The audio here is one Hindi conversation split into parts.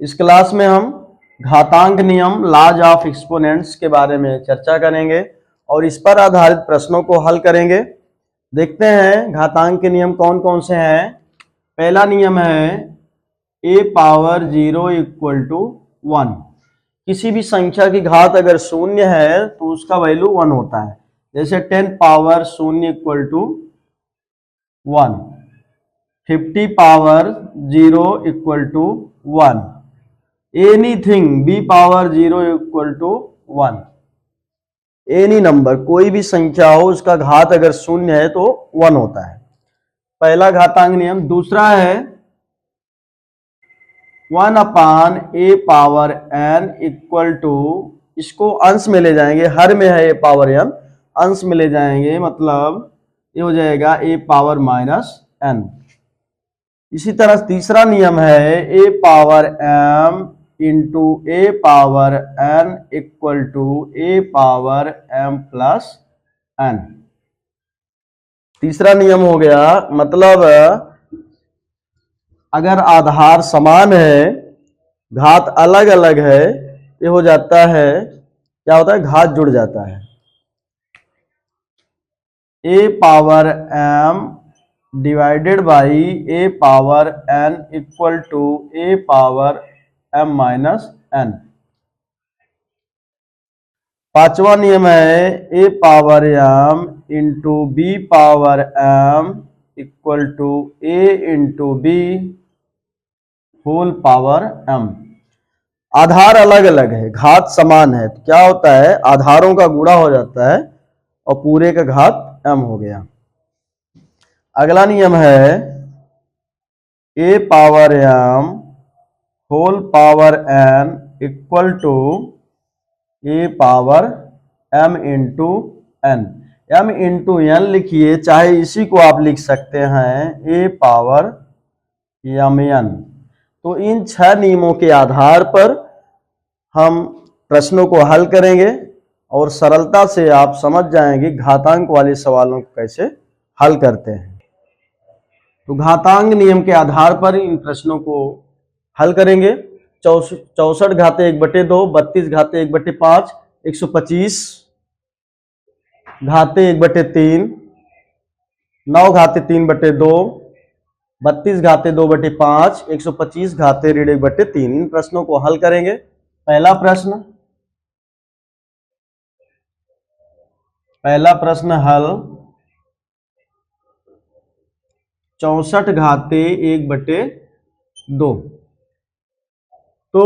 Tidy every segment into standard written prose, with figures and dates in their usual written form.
इस क्लास में हम घातांक नियम लॉज ऑफ एक्सपोनेंट्स के बारे में चर्चा करेंगे और इस पर आधारित प्रश्नों को हल करेंगे। देखते हैं घातांक के नियम कौन कौन से हैं। पहला नियम है a पावर 0 इक्वल टू 1। किसी भी संख्या की घात अगर शून्य है तो उसका वैल्यू 1 होता है। जैसे 10 power 0 equal to 1, 50 power 0 equal to 1, anything b power 0 equal to 1। Any number, कोई भी संख्या हो उसका घात अगर शून्य है तो 1 होता है। पहला घातांक नियम। दूसरा है 1 upon a power n equal to, इसको अंश में ले जाएंगे, हर में है a पावर n, अंश में ले जाएंगे मतलब ये हो जाएगा a पावर माइनस n। इसी तरह तीसरा नियम है a power m into a power n equal to a power m plus n। तीसरा नियम हो गया, मतलब अगर आधार समान है, घात अलग अलग है, ये हो जाता है, क्या होता है, घात जुड़ जाता है। a power m divided by a power n equal to a power m minus n। पांचवा नियम है a power m into b power m equal to a into b whole power m। आधार अलग अलग है, घात समान है, तो क्या होता है, आधारों का गुणा हो जाता है और पूरे का घात m हो गया। अगला नियम है a power m whole power n equal to a power m into n। m into n लिखिए, चाहे इसी को आप लिख सकते हैं a पावर mn। तो इन 6 नियमों के आधार पर हम प्रश्नों को हल करेंगे और सरलता से आप समझ जाएंगे घातांक वाले सवालों को कैसे हल करते हैं। तो घातांक नियम के आधार पर इन प्रश्नों को हल करेंगे। 64 घाते 1/2, 32 घाते 1/5, 125 घाते 1/3, 9 घाते 3/2, 32 घाते 2/5, 125 घाते 1/3। इन प्रश्नों को हल करेंगे। पहला प्रश्न हल 64 घाते 1/2। तो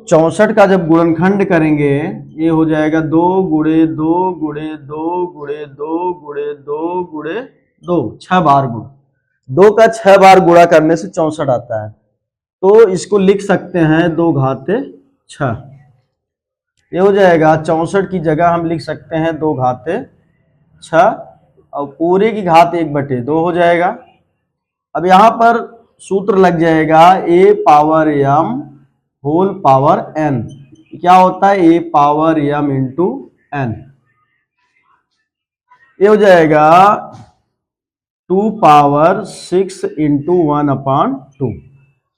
64 का जब गुणनखंड करेंगे ये हो जाएगा 2 गुणे 2 गुणे 2 गुणे 2 गुणे 2 गुणे 2, 6 बार गुण। 2 का 6 बार गुणा करने से 64 आता है। तो इसको लिख सकते हैं 2 घाते 6। ये हो जाएगा 64 की जगह हम लिख सकते हैं 2 घाते 6 और पूरे की घात 1/2 हो जाएगा। अब यहां पर सूत्र लग जाएगा a power m whole power n। क्या होता है, a power m into n। ये हो जाएगा 2 पावर 6 इंटू 1/2।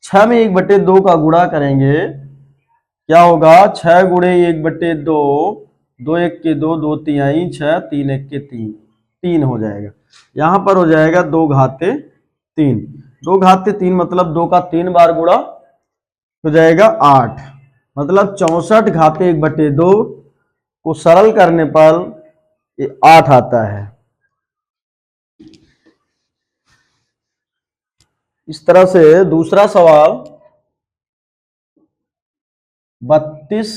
6 में 1/2 का गुणा करेंगे, क्या होगा, 6 गुणे 1/2, 2 1 के 2, 2 तिहाई 6, 3 1 के 3, 3 हो जाएगा। यहां पर हो जाएगा 2 घाते 3। 2 घाते 3 मतलब 2 का 3 बार गुणा हो जाएगा 8। मतलब 64 घाते 1/2 को सरल करने पर ये 8 आता है। इस तरह से दूसरा सवाल 32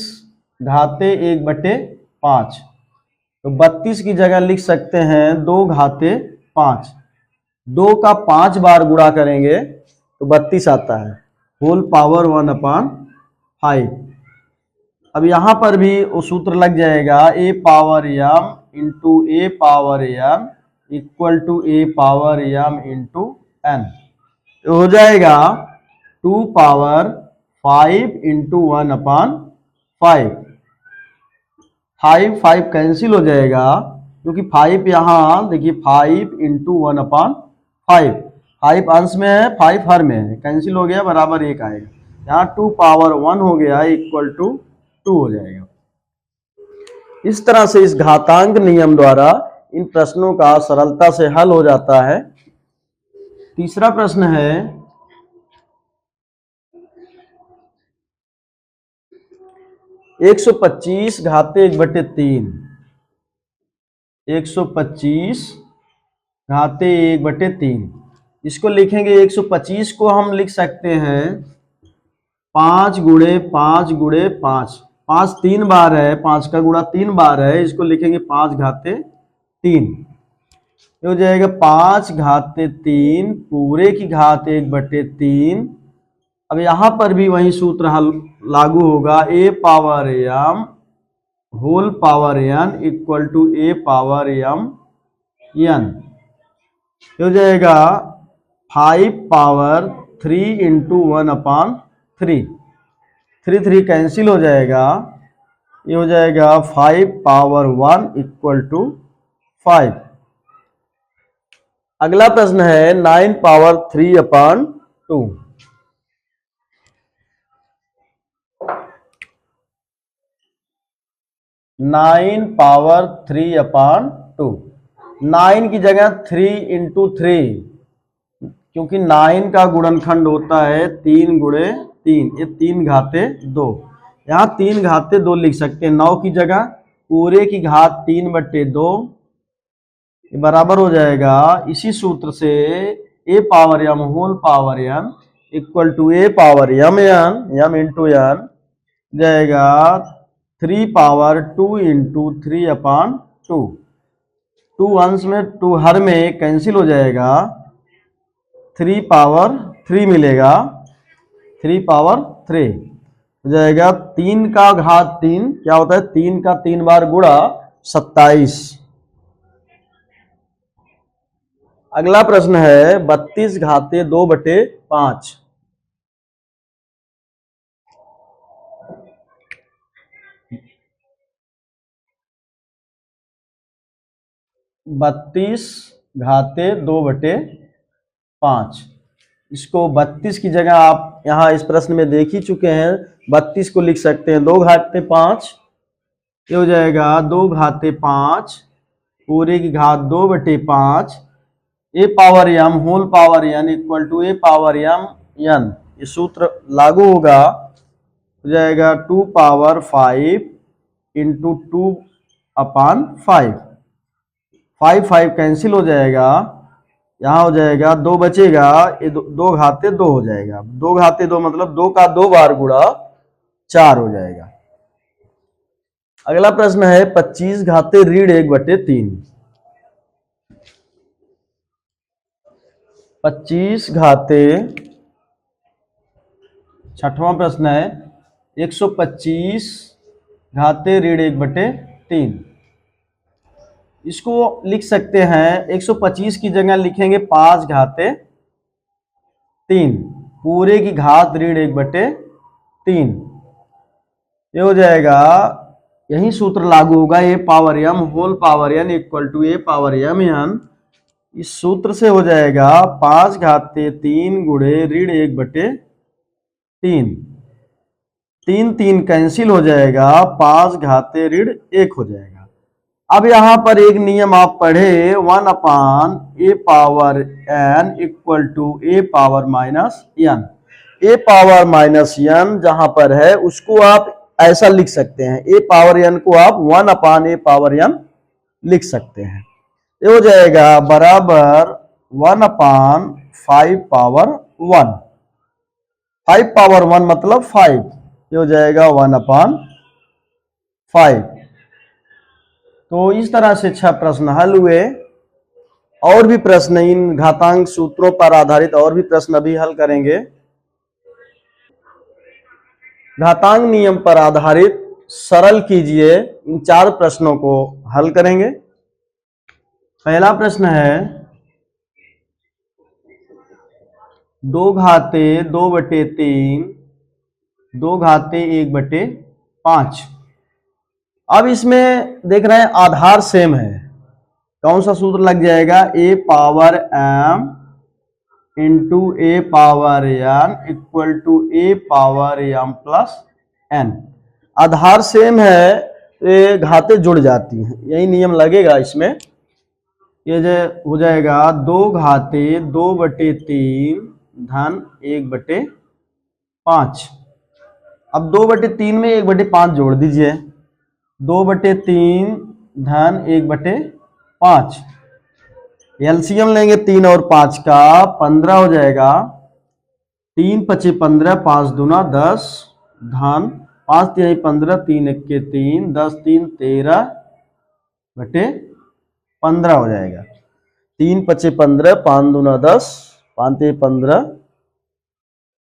घाते 1/5। तो 32 की जगह लिख सकते हैं 2 घाते 5। 2 का 5 बार गुणा करेंगे तो 32 आता है, होल पावर 1/5। अब यहां पर भी वो सूत्र लग जाएगा a power m into a power m equal to a power m into n। तो हो जाएगा 2 पावर 5 इंटू 1/5। 5 कैंसिल हो जाएगा क्योंकि 5 यहाँ देखिए 5 इंटू 1/5। 5 अंश में है, 5 हर में है, कैंसिल हो गया, बराबर 1 आएगा। यहाँ 2 पावर 1 हो गया इक्वल टू 2 हो जाएगा। इस तरह से इस घातांक नियम द्वारा इन प्रश्नों का सरलता से हल हो जाता है। तीसरा प्रश्न है 125 घाते 1/3। 125 घाते 1/3 इसको लिखेंगे। 125 को हम लिख सकते हैं 5 गुणे 5 गुणे 5। 5 3 बार है, 5 का गुणा 3 बार है, इसको लिखेंगे 5 घाते 3। ये हो जाएगा 5 घाते 3 पूरे की घात 1/3। अब यहां पर भी वही सूत्र हल लागू होगा, a power m whole power n equal to a power m n। हो जाएगा 5 पावर 3 इंटू 1/3। 3 3 कैंसिल हो जाएगा। ये हो जाएगा 5 पावर 1 इक्वल टू 5। अगला प्रश्न है 9 पावर 3/2। 9 पावर 3/2। 9 की जगह 3 इंटू 3, क्योंकि 9 का गुणनखंड होता है 3 गुणे 3, ये 3 घाते 2। यहाँ 3 घाते 2 लिख सकते हैं। 9 की जगह पूरे की घात 3/2 बराबर हो जाएगा। इसी सूत्र से a power m whole power n equal to a power m into n जाएगा 3 पावर 2 इंटू 3/2। 2 अंश में 2 हर में कैंसिल हो जाएगा। 3 पावर 3 मिलेगा। 3 पावर 3 हो जाएगा। 3 का घात 3 क्या होता है? 3 का 3 बार गुणा 27। अगला प्रश्न है 32 घाते 2/5। 32 घाते 2/5। इसको 32 की जगह आप यहां इस प्रश्न में देख ही चुके हैं। 32 को लिख सकते हैं 2 घाते 5। ये हो जाएगा 2 घाते 5 पूरे की घात 2/5 a power m whole power n equal to A power m n। ये सूत्र लागू होगा। हो जाएगा 2 पावर 5 इंटू 2/5। 5 5 कैंसिल हो जाएगा। यहाँ हो जाएगा 2 बचेगा, ये 2 घाते 2 हो जाएगा। 2 घाते 2 मतलब 2 का 2 बार गुणा 4 हो जाएगा। अगला प्रश्न है 25 घाते 1/3। 25 घाते, छठवां प्रश्न है 125 घाते 1/3। इसको लिख सकते हैं 125 की जगह लिखेंगे 5 घाते 3 पूरे की घात 1/3। ये हो जाएगा, यही सूत्र लागू होगा, ए power m whole power n equal to A power m n। इस सूत्र से हो जाएगा 5 घाते 3 गुणे 1/3। 3 3 कैंसिल हो जाएगा। 5 घाते 1 हो जाएगा। अब यहां पर एक नियम आप पढ़े 1/a power n equal to a power minus n। a power minus n जहां पर है उसको आप ऐसा लिख सकते हैं। a पावर n को आप 1/a पावर n लिख सकते हैं। ये हो जाएगा बराबर 1/5 पावर 1। 5 पावर 1 मतलब 5। ये हो जाएगा 1/5। तो इस तरह से 6 प्रश्न हल हुए। और भी प्रश्न इन घातांक सूत्रों पर आधारित और भी प्रश्न अभी हल करेंगे। घातांक नियम पर आधारित सरल कीजिए, इन 4 प्रश्नों को हल करेंगे। पहला प्रश्न है 2 घाते 2/3 2 घाते 1/5। अब इसमें देख रहे हैं आधार सेम है। कौन सा सूत्र लग जाएगा? A power m into a power n equal to A power m plus n. आधार सेम है तो ये घातें जुड़ जाती हैं, यही नियम लगेगा इसमें। ये जो हो जाएगा 2 घाते 2/3 धन 1/5। अब 2/3 में 1/5 जोड़ दीजिए, 2/3 धन 1/5। एलसीएम लेंगे 3 और 5 का, 15 हो जाएगा। 3 पचे 15, 5 दूना 10 धन 5 तिहाई 15, 3 एक्के 3, 10 3 13/15 हो जाएगा। 3 पचे 15, 5 दूना 10, 5 तिहाई 15,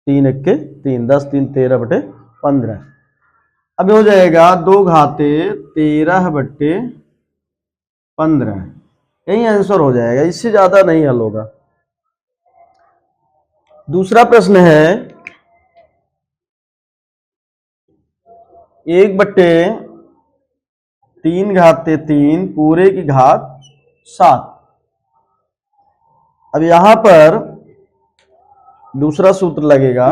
3 एक्के 3, 10 3 13/15। अब हो जाएगा 2 घाते 13/15। यही आंसर हो जाएगा, इससे ज्यादा नहीं हल होगा। दूसरा प्रश्न है 1/3 घाते 3 पूरे की घात 7। अब यहां पर दूसरा सूत्र लगेगा,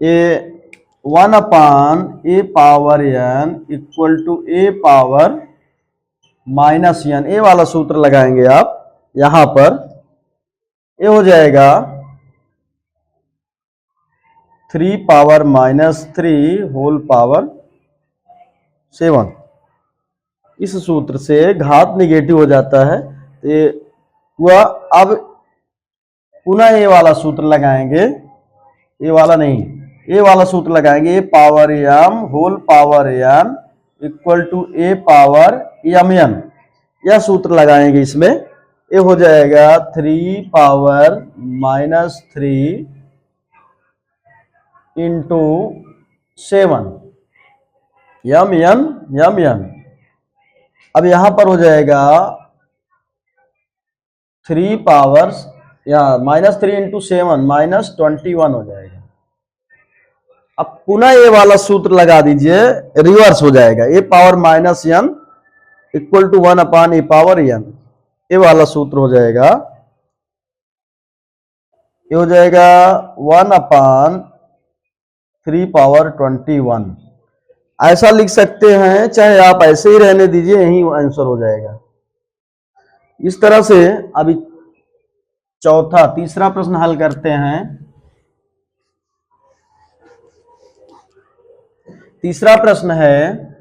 ये 1/a power n equal to a power minus n। A वाला सूत्र लगाएंगे आप यहां पर। ये हो जाएगा 3 पावर -3 होल पावर 7। इस सूत्र से घात निगेटिव हो जाता है तो ये हुआ। अब पुनः ये वाला सूत्र लगाएंगे, ये वाला नहीं, ये वाला सूत्र लगाएंगे, a power m whole power n equal to A power mn। यह सूत्र लगाएंगे इसमें। ये हो जाएगा 3 पावर -3 इंटू 7 mn। अब यहां पर हो जाएगा 3 पावर्स या -3 इंटू 7 -21 हो जाएगा। अब पुनः ये वाला सूत्र लगा दीजिए, रिवर्स हो जाएगा, a power -n equal to 1/a power n। ये वाला सूत्र हो जाएगा, ये हो जाएगा 1/3 पावर 21। ऐसा लिख सकते हैं, चाहे आप ऐसे ही रहने दीजिए, यही आंसर हो जाएगा। इस तरह से अभी तीसरा प्रश्न हल करते हैं। तीसरा प्रश्न है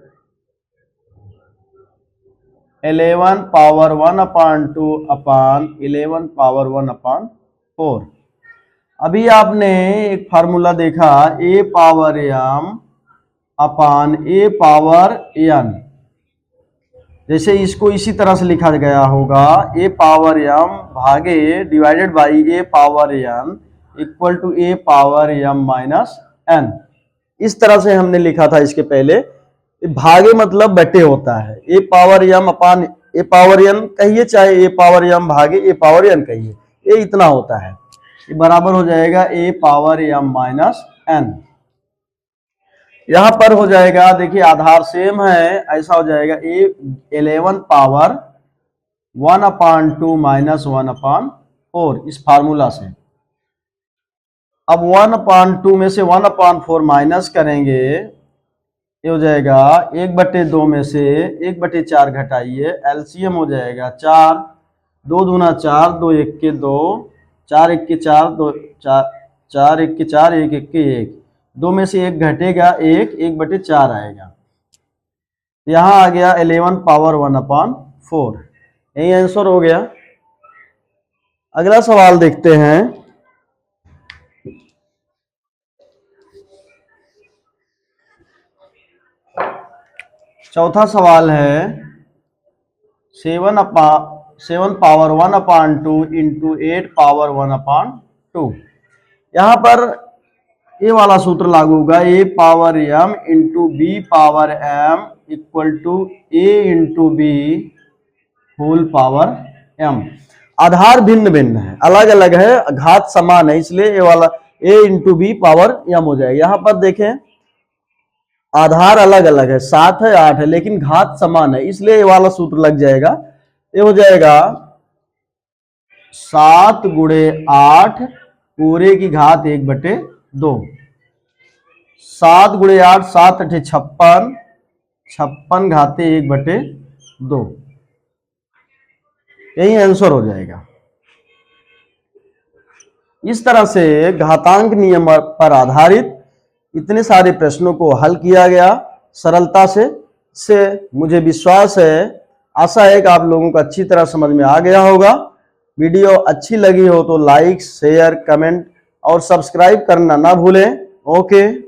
11 पावर 1/2 अपान 11 पावर 1/4। अभी आपने एक फार्मूला देखा, A power m upon A power n। जैसे इसको इसी तरह से लिखा गया होगा, ए पावर m भागे divided by A power n equal to A power m minus n। इस तरह से हमने लिखा था इसके पहले। भागे मतलब बटे होता है, ए power m upon A power n कहिए, चाहे ए पावर m भागे ए पावर n कहिए, ये इतना होता है। ये बराबर हो जाएगा a power m minus n। यहां पर हो जाएगा, देखिए आधार सेम है, ऐसा हो जाएगा ए 11 पावर 1/2 माइनस 1/4 इस फार्मूला से। अब 1/2 में से 1/4 माइनस करेंगे, ये हो जाएगा 1/2 में से 1/4 घटाइए, एलसीएम हो जाएगा 4, 2 दूना 4, 2 एक्के 2, 4 एक्के 4, 2 4 एक्के 4, 1 एक्के 1, 2 में से 1 घटेगा 1, 1/4 आएगा। यहाँ आ गया 11 पावर 1/4। यही आंसर हो गया। अगला सवाल देखते हैं। चौथा सवाल है 7 पावर 1/2 इंटू 8 पावर 1/2। यहाँ पर ये वाला सूत्र लागू होगा, ए power m into B power m equal to a into b whole power m। आधार भिन्न भिन्न है, अलग अलग है, घात समान है, इसलिए ये वाला a into B power m हो जाएगा। यहाँ पर देखें आधार अलग अलग है, 7 है 8 है, लेकिन घात समान है, इसलिए ये वाला सूत्र लग जाएगा। ये हो जाएगा 7 गुणे 8 पूरे की घात 1/2। 7 गुणे 8, 7 अठे 56, 56 घाते 1/2। यही आंसर हो जाएगा। इस तरह से घातांक नियम पर आधारित इतने सारे प्रश्नों को हल किया गया सरलता से मुझे विश्वास है, आशा है कि आप लोगों को अच्छी तरह समझ में आ गया होगा। वीडियो अच्छी लगी हो तो लाइक, शेयर, कमेंट और सब्सक्राइब करना ना भूलें। ओके।